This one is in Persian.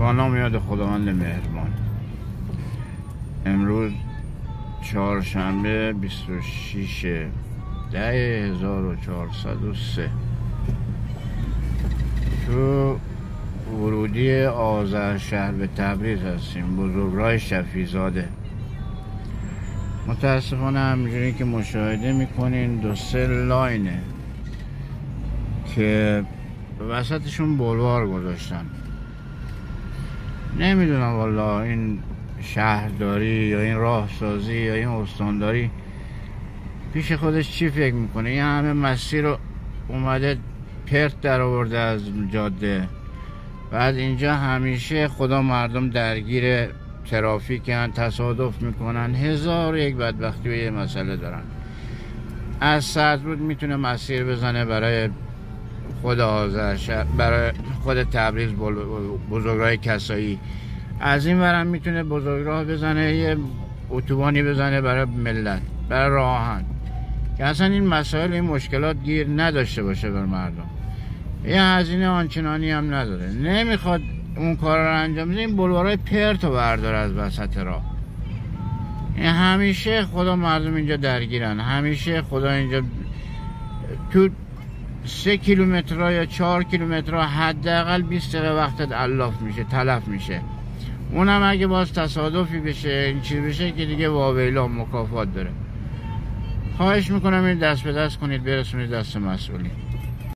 با نام یاد خداوند مهربان. امروز چهارشنبه 26/10/1403 تو ورودی آذرشهر به تبریز هستیم، بزرگراه شفیع‌زاده. متاسفانه همینجوری که مشاهده میکنین 2-3 لاینه که وسطشون بلوار گذاشتن. نمیدونم والا این شهرداری یا این راهسازی یا این استانداری پیش خودش چی فکر میکنه. این همه مسیر رو اومده پرت در آورده از جاده. بعد اینجا همیشه خدا مردم درگیر ترافیکن، تصادف میکنن، 1001 بدبختی و یه مسئله دارن. از سردرود میتونه مسیر بزنه برای خود آذرشهر، برای خود تبریز بزرگراه کسایی. از این ورم میتونه بزرگراه بزنه، یه اتوبانی بزنه برای ملت، برای راه آهن، که اصلا این مسائل، این مشکلات گیر نداشته باشه بر مردم. یه هزینه آنچنانی هم نداره، نمیخواد اون کار رو انجام بده. این بلوارای پرت رو برداره از وسط راه. همیشه خدا مردم اینجا درگیرن، همیشه خدا اینجا تو 3 کیلومتر یا 4 کیلومتر حداقل 20 دقیقه وقتت علاف میشه، تلف میشه. اونم اگه باز تصادفی بشه، این چیز بشه که دیگه واویلا مکافات داره. خواهش میکنم این دست به دست کنید، برسونید دست مسئولین.